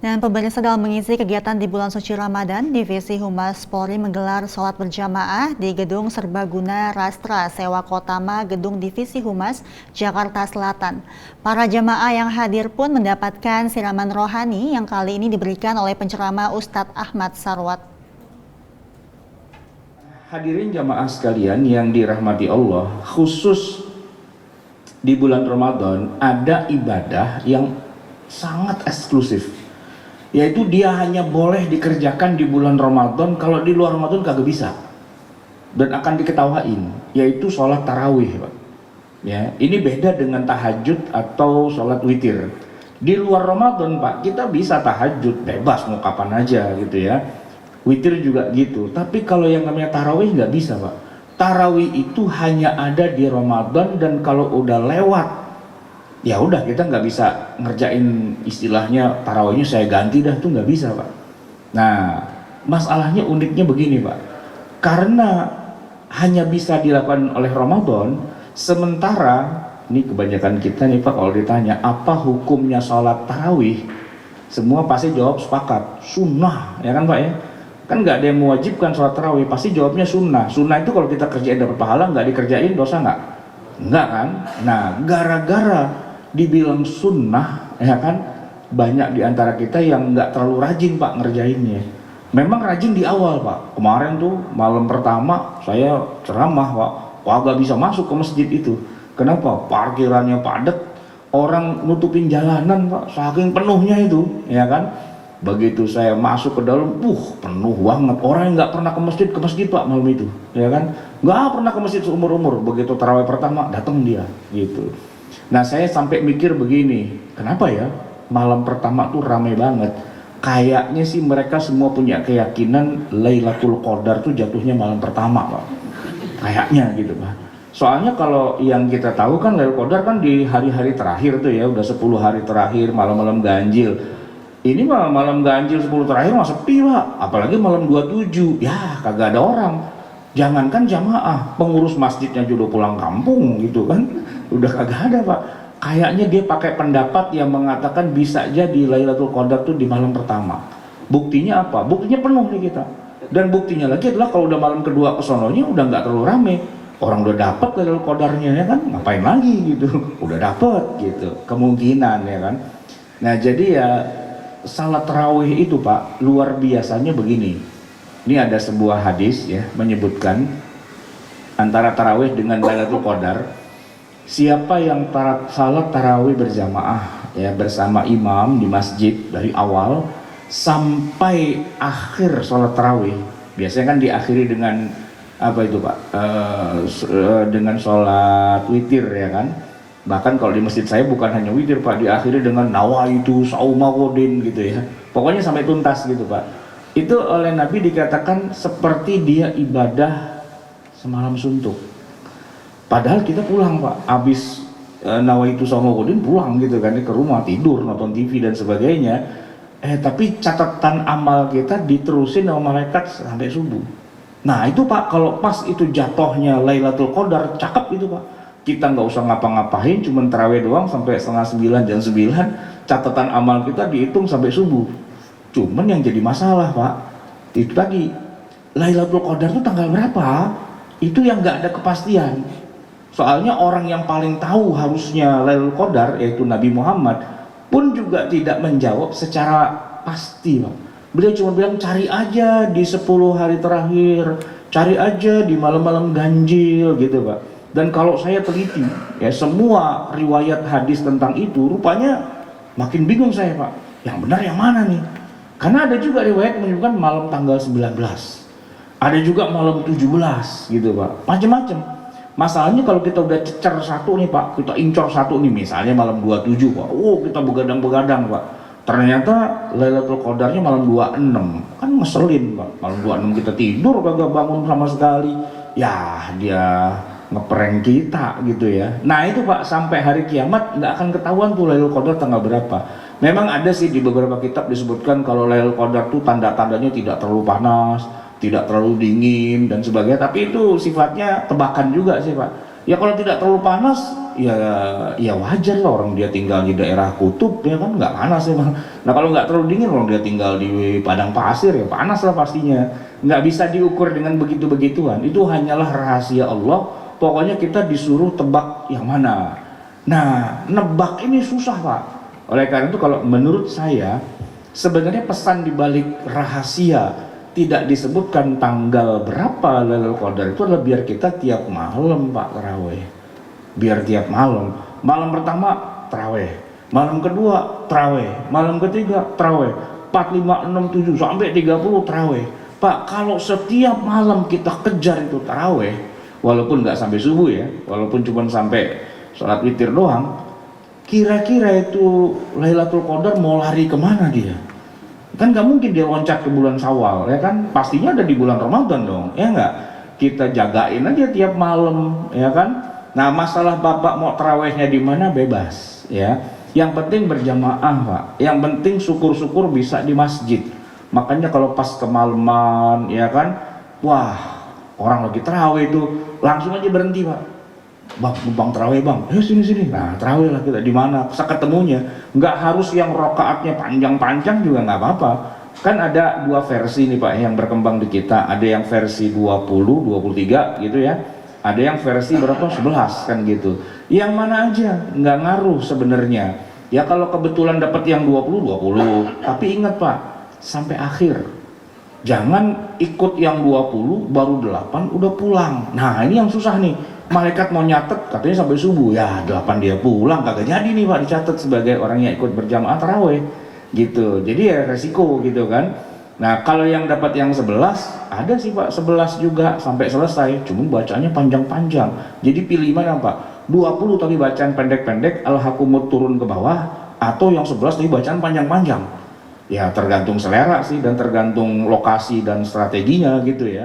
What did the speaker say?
Dan pemirsa, dalam mengisi kegiatan di bulan suci Ramadan, Divisi Humas Polri menggelar sholat berjamaah di Gedung Serbaguna Rastra Sewa Kotama Gedung Divisi Humas, Jakarta Selatan. Para jamaah yang hadir pun mendapatkan siraman rohani yang kali ini diberikan oleh penceramah Ustadz Ahmad Sarwat. Hadirin jamaah sekalian yang dirahmati Allah, khusus di bulan Ramadan ada ibadah yang sangat eksklusif, yaitu dia hanya boleh dikerjakan di bulan Ramadan. Kalau di luar Ramadan kagak bisa dan akan diketawain, yaitu sholat tarawih, Pak. Ya, ini beda dengan tahajud atau sholat witir. Di luar Ramadan, Pak, kita bisa tahajud bebas mau kapan aja gitu ya. Witir juga gitu. Tapi kalau yang namanya tarawih nggak bisa, Pak. Tarawih itu hanya ada di Ramadan, dan kalau udah lewat, ya udah kita nggak bisa ngerjain istilahnya tarawihnya saya ganti dah, tuh nggak bisa, Pak. Nah, masalahnya uniknya begini, Pak. Karena hanya bisa dilakukan oleh Ramadan, sementara ini kebanyakan kita nih, Pak, kalau ditanya apa hukumnya sholat tarawih, semua pasti jawab sepakat sunnah, ya kan, Pak ya? Kan nggak ada yang mewajibkan sholat tarawih, pasti jawabnya sunnah. Sunnah itu kalau kita kerjain dapat pahala, nggak dikerjain dosa nggak? Nggak kan? Nah, gara-gara dibilang sunnah, ya kan, banyak diantara kita yang nggak terlalu rajin, Pak, ngerjainnya. Memang rajin di awal, Pak. Kemarin tuh malam pertama saya ceramah, Pak, kagak bisa masuk ke masjid itu. Kenapa? Parkirannya padat, orang nutupin jalanan, Pak, saking penuhnya itu, ya kan. Begitu saya masuk ke dalam, penuh banget. Orang yang nggak pernah ke masjid, Pak, malam itu, ya kan, nggak pernah ke masjid seumur-umur. Begitu tarawih pertama datang dia, gitu. Nah, saya sampai mikir begini, kenapa ya malam pertama tuh ramai banget? Kayaknya sih mereka semua punya keyakinan Lailatul Qadar tuh jatuhnya malam pertama, Pak. Kayaknya gitu, Pak. Soalnya kalau yang kita tahu kan Lailatul Qadar kan di hari-hari terakhir tuh ya, udah 10 hari terakhir, malam-malam ganjil. Ini malam ganjil 10 terakhir mah sepi, Pak. Apalagi malam 27, ya kagak ada orang. Jangankan jamaah, pengurus masjidnya juga pulang kampung gitu kan. Udah kagak ada, Pak. Kayaknya dia pakai pendapat yang mengatakan bisa jadi Lailatul Qadar tuh di malam pertama. Buktinya apa? Buktinya penuh nih kita. Dan buktinya lagi adalah kalau udah malam kedua kesononya udah nggak terlalu rame. Orang udah dapet Lailatul Qadarnya, ya kan, ngapain lagi gitu. Udah dapet gitu, kemungkinan, ya kan. Nah, jadi ya salat tarawih itu, Pak, luar biasanya begini. Ini ada sebuah hadis ya menyebutkan antara tarawih dengan Lailatul Qadar, siapa yang salat tarawih berjamaah ya bersama imam di masjid dari awal sampai akhir salat tarawih, biasanya kan diakhiri dengan apa itu, Pak, dengan salat witir, ya kan. Bahkan kalau di masjid saya bukan hanya witir, Pak, diakhiri dengan nawaitu saumagodin gitu ya. Pokoknya sampai tuntas gitu, Pak. Itu oleh Nabi dikatakan seperti dia ibadah semalam suntuk. Padahal kita pulang, Pak, habis nawaitu saumagodin pulang gitu kan, ke rumah tidur, nonton TV dan sebagainya. Tapi catatan amal kita diterusin sama malaikat sampai subuh. Nah itu, Pak, kalau pas itu jatuhnya Lailatul Qadar, cakep itu, Pak. Kita nggak usah ngapa-ngapain, cuma tarawih doang sampai setengah 9, jam 9, catatan amal kita dihitung sampai subuh. Cuman yang jadi masalah, Pak, itu tadi Lailatul Qadar itu tanggal berapa? Itu yang nggak ada kepastian. Soalnya orang yang paling tahu harusnya Lailatul Qadar, yaitu Nabi Muhammad, pun juga tidak menjawab secara pasti, Pak. Beliau cuma bilang cari aja di 10 hari terakhir, cari aja di malam-malam ganjil gitu, Pak. Dan kalau saya teliti ya semua riwayat hadis tentang itu, rupanya makin bingung saya, Pak. Yang benar yang mana nih? Karena ada juga riwayat menyebutkan malam tanggal 19. Ada juga malam 17 gitu, Pak. Macam-macam. Masalahnya kalau kita udah cecer satu nih, Pak, kita incor satu nih, misalnya malam 27, Pak. Kita begadang-begadang, Pak. Ternyata Lailatul Qadarnya malam 26. Kan ngeselin, Pak. Malam 26 kita tidur kagak bangun sama sekali. Ya, dia ngeprank kita gitu ya. Nah itu, Pak, sampai hari kiamat nggak akan ketahuan tuh Lailatul Qadar tanggal berapa. Memang ada sih di beberapa kitab disebutkan kalau Lailatul Qadar tuh tanda-tandanya tidak terlalu panas, tidak terlalu dingin dan sebagainya, tapi itu sifatnya tebakan juga sih, Pak. Ya kalau tidak terlalu panas, ya wajar lah, orang dia tinggal di daerah kutub ya kan, nggak panas emang. Nah kalau nggak terlalu dingin, orang dia tinggal di padang pasir ya panas lah pastinya. Nggak bisa diukur dengan begitu-begituan. Itu hanyalah rahasia Allah. Pokoknya kita disuruh tebak yang mana. Nah, nebak ini susah Pak. Oleh karena itu kalau menurut saya, sebenarnya pesan dibalik rahasia tidak disebutkan tanggal berapa Lailatul Qadar itu adalah biar kita tiap malam Pak taraweh. Biar tiap malam. Malam pertama taraweh, malam kedua taraweh, malam ketiga taraweh, 4, 5, 6, 7 sampai 30 taraweh. Pak, kalau setiap malam kita kejar itu taraweh, walaupun nggak sampai subuh ya, walaupun cuma sampai sholat witir doang, kira-kira itu Lailatul Qadar mau lari kemana dia? Kan nggak mungkin dia loncat ke bulan Syawal ya kan, pastinya ada di bulan Ramadan dong ya nggak. Kita jagain aja tiap malam ya kan. Nah masalah bapak mau tarawehnya di mana bebas ya, yang penting berjamaah Pak, yang penting syukur-syukur bisa di masjid. Makanya kalau pas kemalaman ya kan, wah orang lagi taraweh itu langsung aja berhenti Pak. Bang taraweh bang, sini. Nah taraweh lah kita di mana? Bisa ketemunya. Nggak harus yang rokaatnya panjang-panjang juga nggak apa-apa. Kan ada dua versi nih Pak yang berkembang di kita. Ada yang versi 20, 23 gitu ya. Ada yang versi berapa? 11 kan gitu. Yang mana aja nggak ngaruh sebenarnya. Ya kalau kebetulan dapat yang 20, 20. Tapi ingat Pak, sampai akhir. Jangan ikut yang 20 baru 8 udah pulang. Nah ini yang susah nih. Malaikat mau nyatet katanya sampai subuh, ya 8 dia pulang, kagak jadi nih Pak dicatat sebagai orang yang ikut berjamaah taraweh gitu. Jadi ya resiko gitu kan. Nah kalau yang dapat yang 11 ada sih Pak 11 juga sampai selesai, cuma bacanya panjang-panjang. Jadi pilih mana Pak, 20 tapi bacaan pendek-pendek Al-Hakumut turun ke bawah, atau yang 11 tapi bacaan panjang-panjang. Ya tergantung selera sih dan tergantung lokasi dan strateginya gitu ya.